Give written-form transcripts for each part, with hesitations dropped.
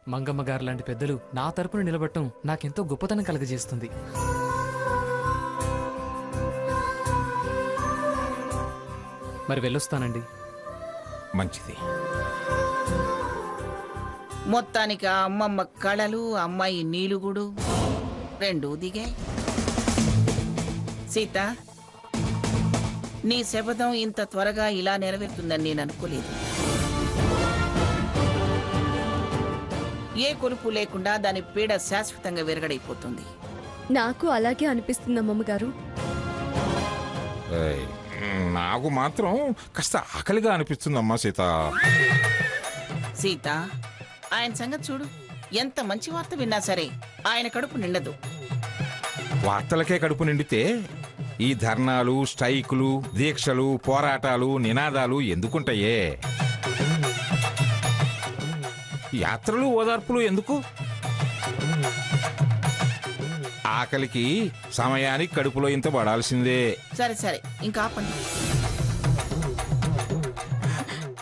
మంగమ్మ గారు లాంటి పెద్దలు నా తరపున నిలబడటం నాకెంతో గొప్పతనం కలగజేస్తుంది. మరి వెళ్ళొస్తానండి. మంచిది. మొత్తానికి ఆ అమ్మమ్మ కళలు, అమ్మాయి నీలుగుడు రెండూ దిగాయి. సీత, నీ శపథం ఇంత త్వరగా ఇలా నెరవేరుతుందని నేను అనుకోలేదు. ఏ కొలుపు లేకుండా దాని పీడ శాశ్వతంగా విరగడైపోతుంది. నాకు అలాగే అనిపిస్తుంది అమ్మమ్మ గారు. నాకు మాత్రం కాస్త ఆకలిగా అనిపిస్తుందమ్మా సీత. సీత, ఆయన సంగతి చూడు. ఎంత మంచి వార్త విన్నా సరే ఆయన కడుపు నిండదు. వార్తలకే కడుపు నిండితే ఈ ధర్నాలు, స్ట్రైకులు, దీక్షలు, పోరాటాలు, నినాదాలు ఎందుకుంటాయే? యాత్రలు, ఓదార్పులు ఎందుకు? ఆకలికి సమయానికి కడుపులో ఇంత పడాల్సిందే. సరే సరే, ఇంకా ఆపండి.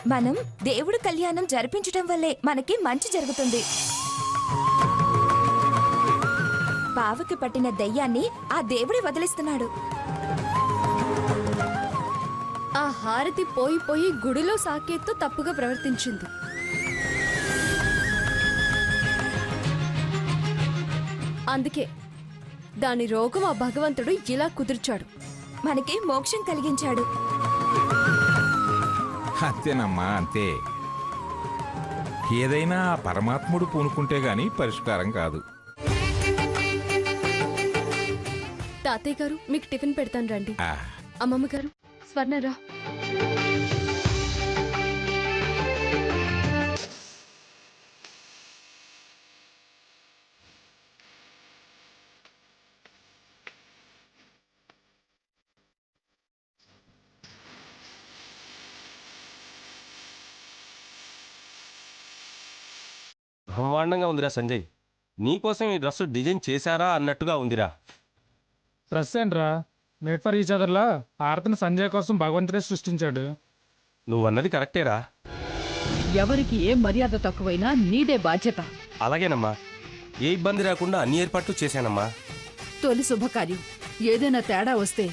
మనం దేవుడు కళ్యాణం జరిపించడం వల్లే మనకి మంచి జరుగుతుంది. బావకి పట్టిన దయ్యాన్ని ఆ దేవుడే వదిలిస్తున్నాడు. ఆ హారతి పోయి పోయి గుడిలో సాకేత్తో తప్పుగా ప్రవర్తించింది. అందుకే దాని రోగం ఆ భగవంతుడు ఇలా కుదిర్చాడు. మనకి మోక్షం కలిగించాడు. అంతేనమ్మా, అంతే. ఏదైనా పరమాత్ముడు పూనుకుంటే గాని పరిష్కారం కాదు. తాతయ్య గారు, మీకు టిఫిన్ పెడతాను రండి. ఆ, అమ్మమ్మ గారు, స్వర్ణరా. బ్రహ్మాండంగా ఉందిరా సంజయ్. నీకోసం ఈ డ్రెస్ డిజైన్ చేశారా అన్నట్టుగా ఉందిరా. డ్రెస్ ఏంట్రా, మేడ్ ఫర్ ఈచ్ అదర్లా ఆర్తను సంజయ్ కోసం భగవంతుడే సృష్టించాడు. నువ్వన్నది కరెక్టేరా. ఎవరికి ఏ మర్యాద తక్కువైనా నీదే బాధ్యత. అలాగేనమ్మా, ఏ ఇబ్బంది రాకుండా అన్ని ఏర్పాట్లు చేశానమ్మా. తొలి శుభకార్యం. ఏదైనా తేడా వస్తే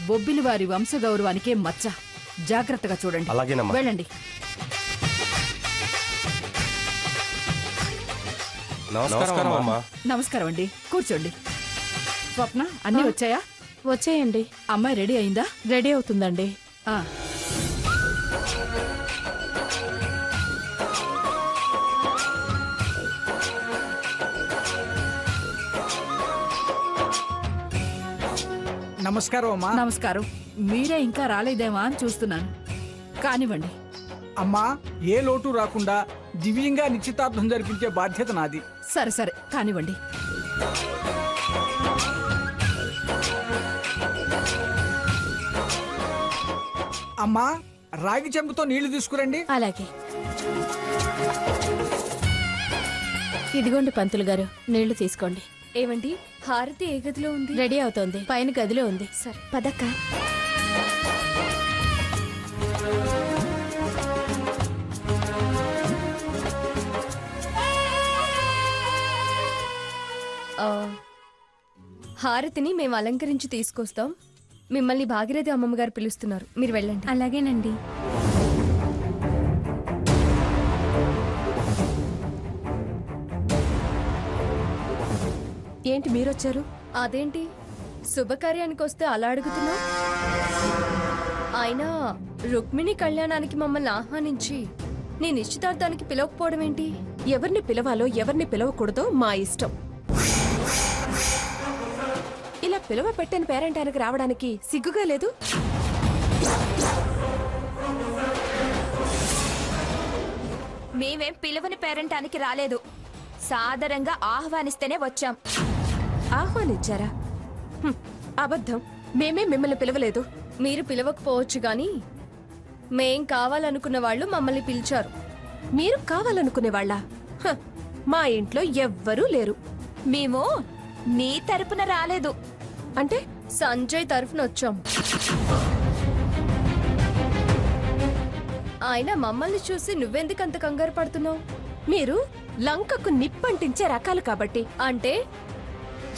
బొబ్బిలి వారి వంశగౌరవానికే మచ్చ. జాగ్రత్తగా చూడండి. అలాగేనమ్మా. వెళ్ళండి. నమస్కారం అమ్మా. నమస్కారం అండి, కూర్చోండి. స్వప్న, అన్నీ వచ్చాయా? వచ్చేయండి. అమ్మాయి రెడీ అయిందా? రెడీ అవుతుందండి. ఆ. నమస్కారం అమ్మా. నమస్కారం. మీరే ఇంకా రాలేదేమా అని చూస్తున్నాను. కానివ్వండి. అమ్మా, ఏ లోటు రాకుండా దివ్యంగా నిశ్చితార్థం జరిపించే బాధ్యత నాది. సరే సరే, కానివ్వండి. అమ్మా, రాగి చెంబుతో నీళ్లు తీసుకురండి. అలాగే. ఇదిగోండి పంతులు గారు, నీళ్లు తీసుకోండి. ఏమండి, హారతి ఏ గదిలో ఉంది? రెడీ అవుతోంది, పైన గదిలో ఉంది. సరే పదక్క. హారతిని మేము అలంకరించి తీసుకొస్తాం. మిమ్మల్ని భాగీరథి అమ్మమ్మ గారు పిలుస్తున్నారు, మీరు వెళ్ళండి. అలాగేనండి. ఏంటి మీరొచ్చారు? అదేంటి శుభకార్యానికి వస్తే అలా అడుగుతున్నావు? అయినా రుక్మిణి కళ్యాణానికి మమ్మల్ని ఆహ్వానించి నీ నిశ్చితార్థానికి పిలవకపోవడం ఏంటి? ఎవరిని పిలవాలో ఎవరిని పిలవకూడదో మా ఇష్టం. ఇలా పిలవ పెట్టని పేరెంటానికి రావడానికి సిగ్గుగా లేదు? మేమేం పిలువని పేరెంటానికి రాలేదు. సాదరంగా ఆహ్వానిస్తేనే వచ్చాం. ఆహ్వానించారా? అబద్ధం. మేమే మిమ్మల్ని పిలవలేదు. మీరు పిలవకపోవచ్చు గాని మేం కావాలనుకున్న వాళ్ళు మమ్మల్ని పిలిచారు. మీరు కావాలనుకునేవాళ్ళ? మా ఇంట్లో ఎవ్వరూ లేరు. మేము నీ తరపున రాలేదు. అంటే సంజయ్ తరఫున వచ్చాం. ఆయన మమ్మల్ని చూసి నువ్వెందుకు అంత కంగారు పడుతున్నావు? మీరు లంకకు నిప్పంటించే రకాలు కాబట్టి. అంటే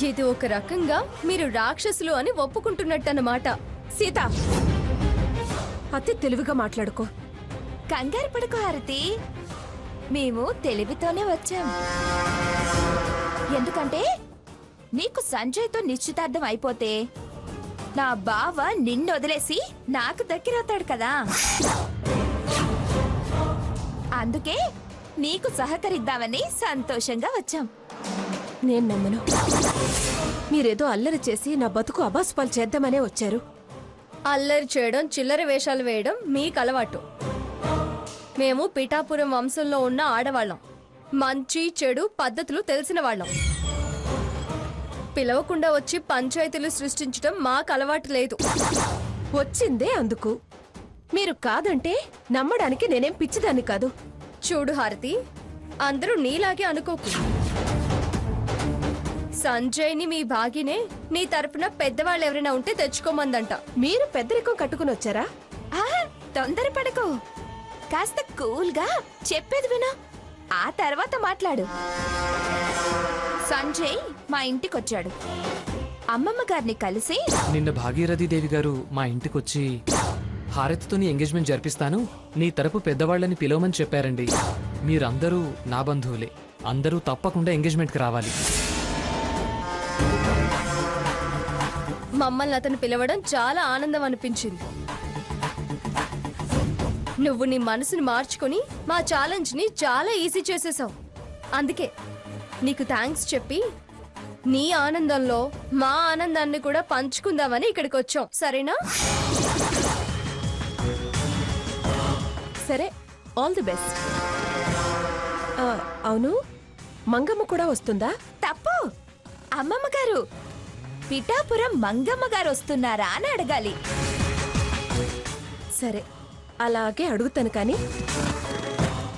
ఇది ఒక రకంగా మీరు రాక్షసులు అని ఒప్పుకుంటున్నట్టన్నమాట. సీత, అతి తెలివిగా మాట్లాడుకో. కంగారు పడుకో హారతి, మేము తెలివితోనే వచ్చాం. ఎందుకంటే నీకు సంజయ్తో నిశ్చితార్థం అయిపోతే నా బావ నిన్ను వదిలేసి నాకు దగ్గరవుతాడు కదా. అందుకే నీకు సహకరిద్దామని సంతోషంగా వచ్చాం. నేను నమ్మను. మీరేదో అల్లరి చేసి నా బతుకు అబాస్పాలు చేద్దామనే వచ్చారు. అల్లరి చేయడం, చిల్లర వేషాలు వేయడం మీకు అలవాటు. మేము పిఠాపురం వంశంలో ఉన్న ఆడవాళ్ళం. మంచి చెడు పద్ధతులు తెలిసిన వాళ్ళం. పిలవకుండా వచ్చి పంచాయతీలు సృష్టించడం మాకు అలవాటు లేదు. వచ్చిందే అందుకు. మీరు కాదంటే నమ్మడానికి నేనేం పిచ్చిదాన్ని కాదు. చూడు హారతి, అందరూ నీలాగే అనుకోకు. సంజయ్ని మీ భాగినే నీ తరపున పెద్దవాళ్ళు ఎవరైనా ఉంటే తెచ్చుకోమందంట. మీరు పెద్దరికం కట్టుకుని వచ్చారా? తొందరపడకు, కాస్త కూల్గా చెప్పేది విను, ఆ తర్వాత మాట్లాడు. సంజయ్ మా ఇంటికొచ్చాడు. అమ్మమ్మ గారిని కలిసి నిన్న భాగీరథి దేవి గారు మా ఇంటికొచ్చి హారతితో నీ ఎంగేజ్మెంట్ జరిపిస్తాను, నీ తరపు పెద్దవాళ్ళని పిలవమని చెప్పారండి. మీరందరూ నా బంధువులే, అందరూ తప్పకుండా ఎంగేజ్మెంట్కి రావాలి. మమ్మల్ని అతను పిలవడం చాలా ఆనందం అనిపించింది. నువ్వు నీ మనసుని మార్చుకుని మా ఛాలెంజ్ని చాలా ఈజీ చేసేసావు. అందుకే నీకు థ్యాంక్స్ చెప్పి నీ ఆనందంలో మా ఆనందాన్ని కూడా పంచుకుందామని ఇక్కడికి వచ్చాం. సరేనా? సరే, ఆల్ ది బెస్ట్. అవును, మంగమ్మ కూడా వస్తుందా? తప్పు, అమ్మమ్మ గారు. పిఠాపురం మంగమ్మ గారు వస్తున్నారా అని అడగాలి. సరే, అలాగే అడుగుతాను. కానీ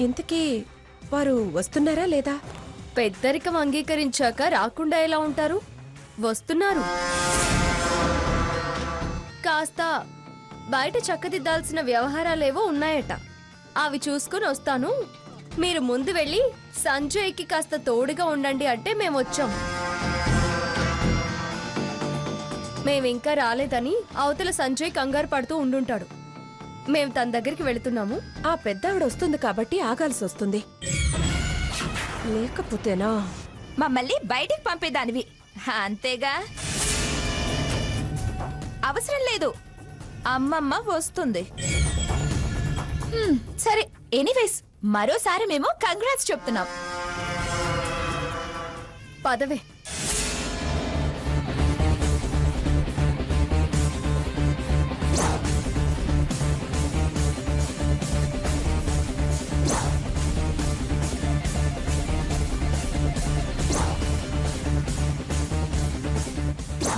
ఇంతకీ వారు వస్తున్నారా లేదా? పెద్దరికం అంగీకరించాక రాకుండా ఎలా ఉంటారు? వస్తున్నారు. కాస్త బయట చక్కదిద్దాల్సిన వ్యవహారాలేవో ఉన్నాయట, అవి చూసుకుని వస్తాను. మీరు ముందు వెళ్ళి సంజయ్కి కాస్త తోడుగా ఉండండి అంటే మేము వచ్చాం. మేమింకా రాలేదని అవతల సంజయ్ కంగారు పడుతూ ఉండుంటాడు. మేము తన దగ్గరికి వెళుతున్నాము. ఆ పెద్దావిడ వస్తుంది కాబట్టి ఆగాల్సి వస్తుంది. లేకపోతేనా మమ్మల్ని బయటికి పంపేదానివి, అంతేగా? అవసరం లేదు, అమ్మమ్మ వస్తుంది. సరే, ఎనీవేస్ మరోసారి మేము కంగ్రాట్స్ చెప్తున్నాం. పదవే.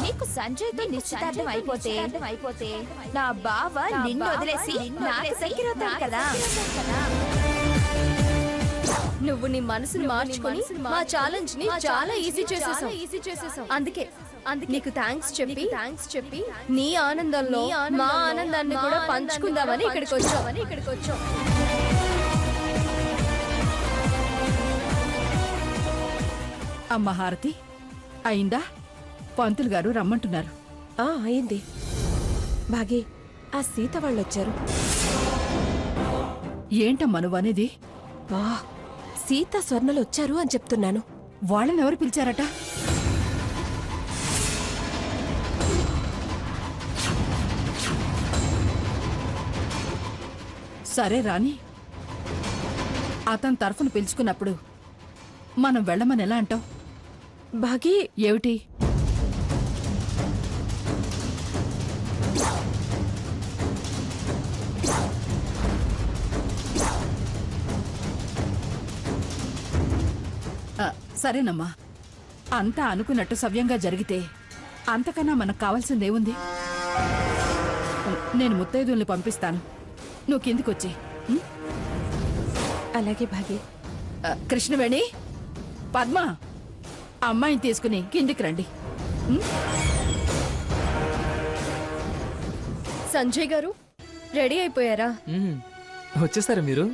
నీకు సంజయ్తో నిశ్చితార్థం అయిపోతే నా బావ నిన్ను వదిలేసి నాకు దగ్గరవుతాడు కదా. నువ్వు నీ మనసుని మార్చుకొని మా ఛాలెంజ్ ని చాలా ఈజీ చేసేసావు. అందుకే నీకు థ్యాంక్స్ చెప్పి నీ ఆనందంలో మా ఆనందాన్ని కూడా పంచుకుందామని ఇక్కడికి వచ్చాం. అమ్మ హారతి, అయిందా? పంతులు గారు రమ్మంటున్నారు. అయింది. భాగి, ఆ సీత వాళ్ళొచ్చారు. ఏంటమ్మా నువ్వనేది? బా, సీత స్వర్ణలు వచ్చారు అని చెప్తున్నాను. వాళ్ళని ఎవరు పిలిచారట? సరే రాని, అతని తరఫున పిలుచుకున్నప్పుడు మనం వెళ్ళమని ఎలా అంటావు? భాగి, ఏమిటి? సరేనమ్మా, అంతా అనుకున్నట్టు సవ్యంగా జరిగితే అంతకన్నా మనకు కావాల్సిందేముంది? నేను ముత్తైదుల్ని పంపిస్తాను, నువ్వు కిందికొచ్చి. అలాగే భాగి. కృష్ణవేణి, పద్మ, అమ్మాయిని తీసుకుని కిందికి రండి. సంజయ్ గారు రెడీ అయిపోయారా? వచ్చేసారా మీరు?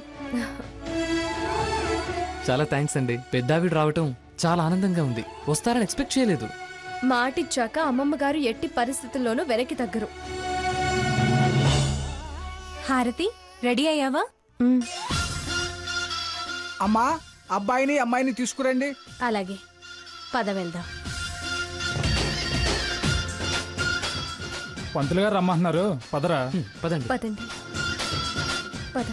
చాలా థ్యాంక్స్ అండి. పెద్దావిడ రావటం చాలా ఆనందంగా ఉంది. వస్తారని ఎక్స్పెక్ట్ చేయలేదు. మాటిచ్చాక అమ్మమ్మ గారు ఎట్టి పరిస్థితుల్లోనూ వెనక్కి తగ్గరు. హారతి రెడీ అయ్యావా? అమ్మా, అబ్బాయిని అమ్మాయిని తీసుకురండి. అలాగే, పద వెళ్దాం. పంతులు గారు రమ్మంటున్నారు, పదరా. పదండి. పదండి, పద.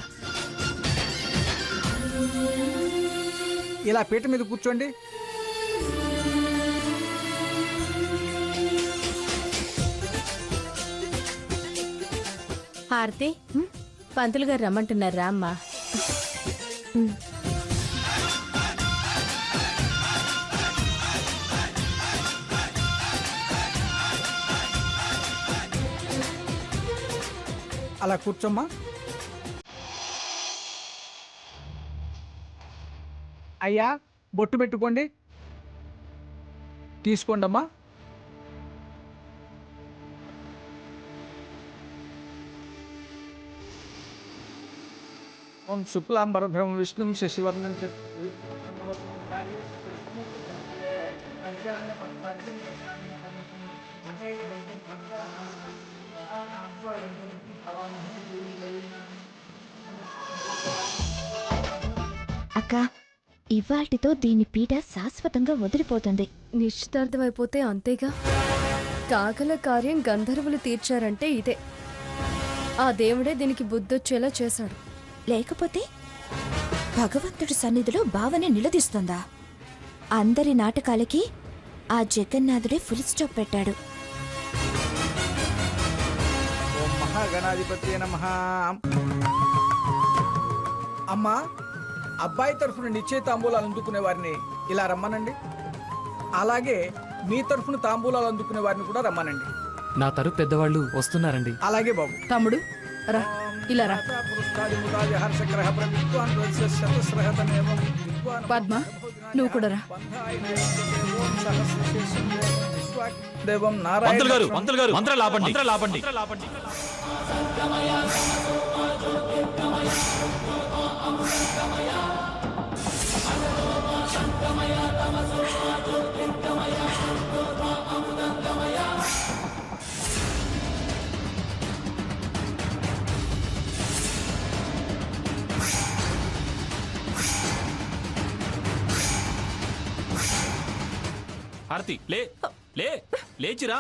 ఇలా పీట మీద కూర్చోండి. హారతి, పంతులు గారు రమ్మంటున్నారు, రా అమ్మా. అలా కూర్చోమ్మా. అయ్యా, బొట్టు పెట్టుకోండి. తీసుకోండి అమ్మా. ఓం శుక్లాంబరధరం విష్ణుం శశివర్ణం అక్క, ఇవాటితో దీని పీట శాశ్వతంగా వదిలిపోతుంది. నిశ్చితార్థం అయిపోతే అంతేగా. కాకల కార్యం గంధర్వులు తీర్చారంటే ఇదే. ఆ దేవుడే దీనికి బుద్ధొచ్చేలా చేశాడు. లేకపోతే భగవంతుడి సన్నిధిలో భావన నిలదీస్తుందా? అందరి నాటకాలకి ఆ జగన్నాథుడే ఫుల్ స్టాప్ పెట్టాడు. ఓం మహాగణాధిపతి నమః. అమ్మా, అబ్బాయి తరఫున నిశ్చయ తాంబూలాలు అందుకునే వారిని ఇలా రమ్మనండి. అలాగే మీ తరఫున తాంబూలాలు అందుకునే వారిని కూడా రమ్మనండి. నా తరపు పెద్దవాళ్ళు వస్తున్నారండి. అలాగే బాబు. తమ్ముడు రా, ఇలా రా. పద్మ, నువ్వు కూడా రా. దేవం పంతులు గారు, నారాయణ పంతులు గారు, మంత్రాలు ఆపండి, మంత్రాలు ఆపండి. హారతి, లే లే, లేచిరా.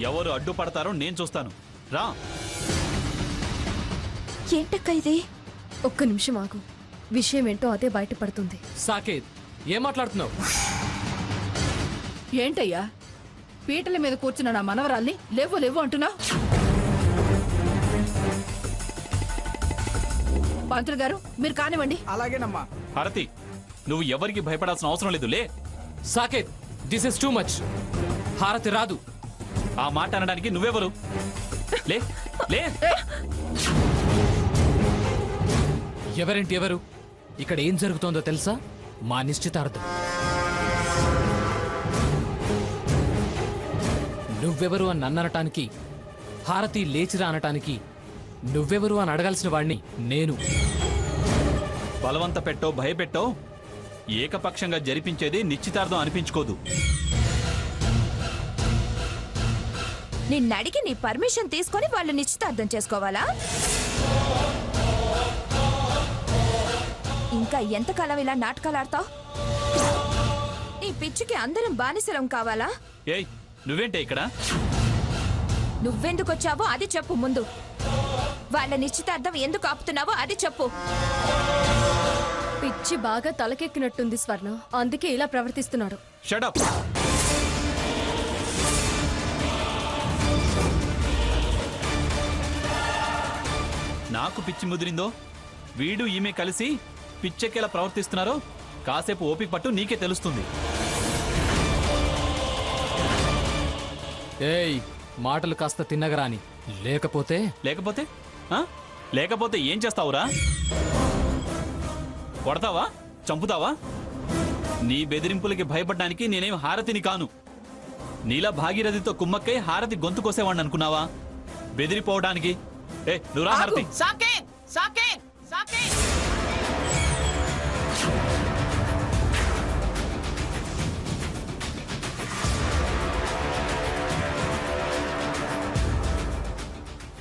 ఎవరు అడ్డుపడతారో నేను చూస్తాను. రా. ఏంటక్క ఇది? ఒక్క నిమిషం ఆగు. విషయం ఏంటో అదే బయటపడుతుంది. సాకేత్, ఏం మాట్లాడుతున్నావు? ఏంటయ్యా, పీటల మీద కూర్చున్న నా మనవరాల్ని లేవు లేవు అంటున్నావు? పంతులు గారు, మీరు కానివ్వండి. అలాగేనమ్మా. హారతి, నువ్వు ఎవరికి భయపడాల్సిన అవసరం లేదు. లే. Saketh, this is too much. Harathi రాదు. ఆ మాట అనడానికి నువ్వెవరు? లే లే. ఎవరేంటి ఎవరు? ఇక్కడ ఏం జరుగుతోందో తెలుసా? మా నిశ్చితార్థం. నువ్వెవరు అని నన్ననటానికి, హారతి లేచిరా అనటానికి నువ్వెవరు అని అడగాల్సిన వాణ్ణి నేను. బలవంత పెట్టో భయపెట్టో ఏకపక్షంగా జరిపించేది నిశ్చితార్థం అనిపించుకోదు. నిన్నడిగి నీ పర్మిషన్ తీసుకొని వాళ్ళు నిశ్చితార్థం చేసుకోవాలా? ఇంకా ఎంతకాలం ఇలా నాటకాలు ఆడతావు? నీ పిచ్చికి అందరం బానిసలం కావాలా? ఏయ్, నువ్వేంటే ఇక్కడ? నువ్వెందుకొచ్చావో అది చెప్పు ముందు. వాళ్ళ నిశ్చితార్థం ఎందుకు ఆపుతున్నావో అది చెప్పు. పిచ్చి బాగా తలకెక్కినట్టుంది స్వర్ణ, అందుకే ఇలా ప్రవర్తిస్తున్నాడు. Shut up. నాకు పిచ్చి ముదిరిందో, వీడు ఈమె కలిసి పిచ్చెక్కేలా ప్రవర్తిస్తున్నారో కాసేపు ఓపిక పట్టు, నీకే తెలుస్తుంది. ఏయ్, మాటలు కాస్త తిన్నగరాని. లేకపోతే లేకపోతే ఆ? లేకపోతే ఏం చేస్తావురా? కొడతావా? చంపుతావా? నీ బెదిరింపులకి భయపడ్డానికి నేనేం హారతిని కాను. నీలా భాగీరథితో కుమ్మక్కై హారతి గొంతు కోసేవాడిని అనుకున్నావా? బెదిరిపోవడానికి, ఏ నువ్వు రా హారతి. సాకేత్ సాకేత్ సాకేత్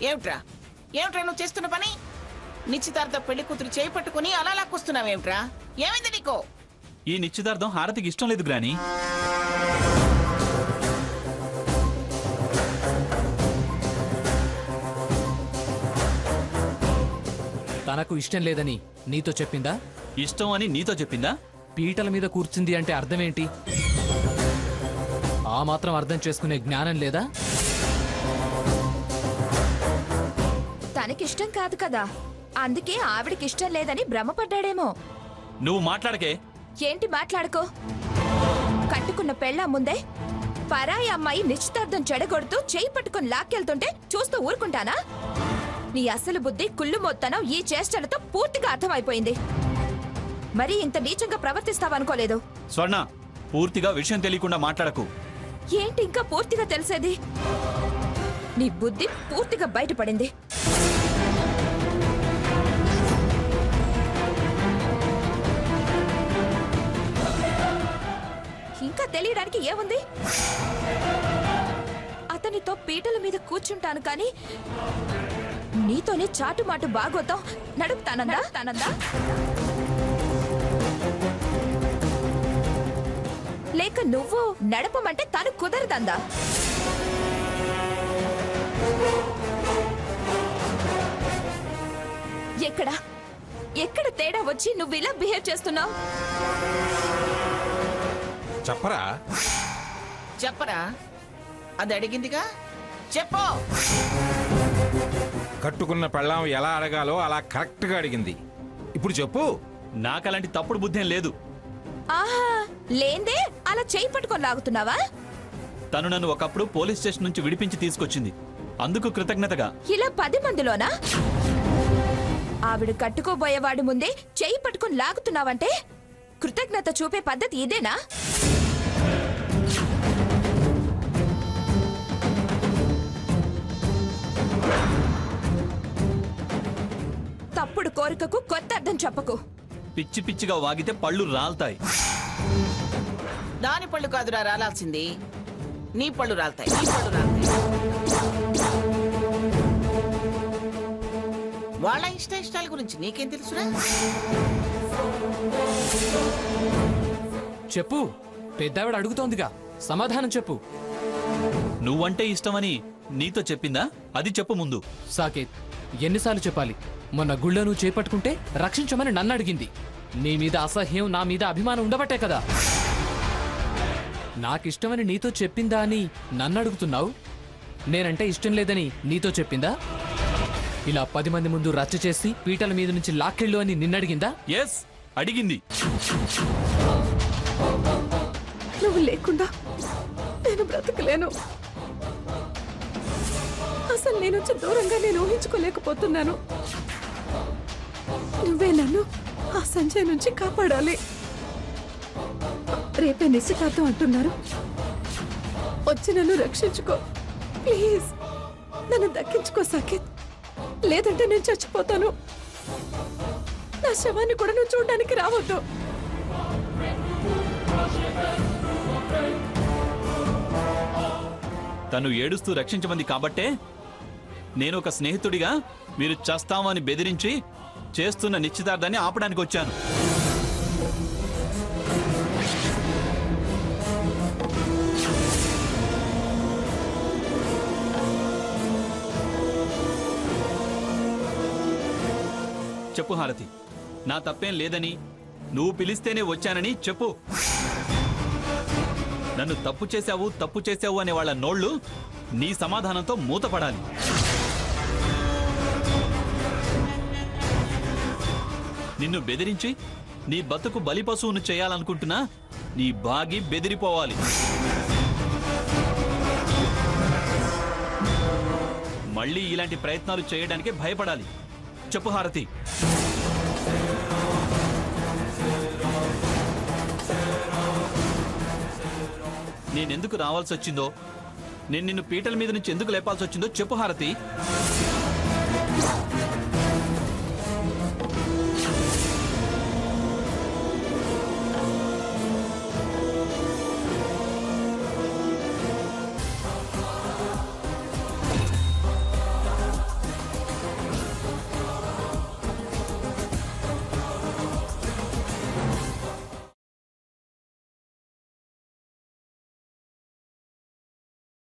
ఏమిట్రా ఏమిట్రా నువ్వు చేస్తున్న పని? నిశ్చితార్థ పెళ్లి కూతురు చేయి పట్టుకుని అలా లాక్కొస్తున్నావేమిట్రా? ఏమైంది నీకు? ఈ నిశ్చితార్థం హారతికి ఇష్టం లేదు గ్రాని. తనకు ఇష్టం లేదని నీతో చెప్పిందా? ఇష్టం అని నీతో చెప్పిందా? పీటల మీద కూర్చుంది అంటే అర్థమేంటి? ఆ మాత్రం అర్థం చేసుకునే జ్ఞానం లేదా? తనకిష్టం కాదు కదా, అందుకే ఆవిడకిష్టం లేదని భ్రమపడ్డాడేమో. నువ్వు మాట్లాడకే. ఏంటి మాట్లాడుకో? కట్టుకున్న పెళ్ళా ముందే పరాయి అమ్మాయి నిశ్చితార్థం చెడగొడుతూ చేయి పట్టుకుని లాక్కెళ్తుంటే చూస్తూ ఊరుకుంటానా? నీ అసలు బుద్ధి కుళ్ళు మొత్తనం ఈ చేష్టలతో పూర్తిగా అర్థమైపోయింది. మరి ఇంత నీచంగా ప్రవర్తిస్తావనుకోలేదు. స్వర్ణ, పూర్తిగా విషయం తెలియకుండా మాట్లాడకు. ఏంటి ఇంకా పూర్తిగా తెలిసేది? నీ బుద్ధి పూర్తిగా బయటపడింది. ఇంకా తెలియడానికి ఏముంది? అతనితో పీటల మీద కూర్చుంటాను కానీ నీతోనే చాటుమాటు బాగోతాం నడుపుతానందా? లేక నువ్వు నడపమంటే తను కుదరదందా? ఎక్కడ తేడా వచ్చి నువ్వు ఇలా బిహేవ్ చేస్తున్నావు? చెప్పరా? అది అడిగిందిగా, చెప్పు. కట్టుకున్న పెళ్ళాం ఎలా అడగాలో అలా కరెక్ట్ గా అడిగింది. ఇప్పుడు చెప్పు. నాకలాంటి తప్పుడు బుద్ధి ఏం లేదు. ఆహా, లేందే అలా చేయి పట్టుకొని లాగుతున్నావా? తను నన్ను ఒకప్పుడు పోలీస్ స్టేషన్ నుంచి విడిపించి తీసుకొచ్చింది. అందుకు కృతజ్ఞతగా. ఇలా 10 మందిలోనా? ఆవిడ కట్టుకోబోయేవాడి ముందే చేయి పట్టుకొని లాగుతున్నావంటే కృతజ్ఞత చూపే పద్ధతి ఇదేనా? తప్పుడు కోరికకు కొత్త అర్థం చెప్పకు. పిచ్చి పిచ్చిగా వాగితే పళ్ళు రాల్తాయి. దాని పళ్ళు కాదురా రాలాల్సింది, నీ పళ్ళు రాల్తాయి. వాళ్ళ ఇష్టాల గురించి నీకేం తెలుసురా? చెప్పు. పెద్దావిడ అడుగుతోందిగా, సమాధానం చెప్పు. నువ్వంటే ఇష్టమని నీతో చెప్పిందా? అది చెప్పు ముందు. సాకేత్, ఎన్నిసార్లు చెప్పాలి? మొన్న గుళ్ళో నువ్వు చేపట్టుకుంటే రక్షించమని నన్ను అడిగింది. నీ మీద అసహ్యం, నా మీద అభిమానం ఉండబట్టే కదా. నాకిష్టమని నీతో చెప్పిందా అని నన్ను అడుగుతున్నావు. నేనంటే ఇష్టం లేదని నీతో చెప్పిందా? ఇలా 10 మంది ముందు రచ్చ చేసి పీటల మీద నుంచి లాక్కెళ్ళు అని నిన్నడిగిందా? ఎస్, అడిగింది. నువ్వు లేకుండా నేను బ్రతకలేను. అసలు నేను వచ్చి దూరంగా నేను ఊహించుకోలేకపోతున్నాను. నువ్వే నన్ను ఆ సంజయ్ నుంచి కాపాడాలి. రేపే నిశ్చితార్థం అంటున్నారు. వచ్చి నన్ను రక్షించుకో ప్లీజ్. నన్ను దక్కించుకో సాకేత్, లేదంటే నేను చచ్చిపోతాను. నా శవాన్ని కూడా నువ్వు చూడడానికి రావద్దు. తను ఏడుస్తూ రక్షించమంది కాబట్టే నేను ఒక స్నేహితుడిగా మీరు చస్తామని బెదిరించి చేస్తున్న నిశ్చితార్థాన్ని ఆపడానికి వచ్చాను. చెప్పు హారతి, నా తప్పేం లేదని, నువ్వు పిలిస్తేనే వచ్చానని చెప్పు. నన్ను తప్పు చేశావు అనే వాళ్ళ నోళ్లు నీ సమాధానంతో మూతపడాలి. నిన్ను బెదిరించి నీ బతుకు బలిపశువును చేయాలనుకుంటున్నా నీ బాగి బెదిరిపోవాలి. మళ్ళీ ఇలాంటి ప్రయత్నాలు చేయడానికి భయపడాలి. చెప్పు హారతి. నేనెందుకు రావాల్సి వచ్చిందో, నేను నిన్ను పీటల మీద నుంచి ఎందుకు లేపాల్సి వచ్చిందో చెప్పు హారతి.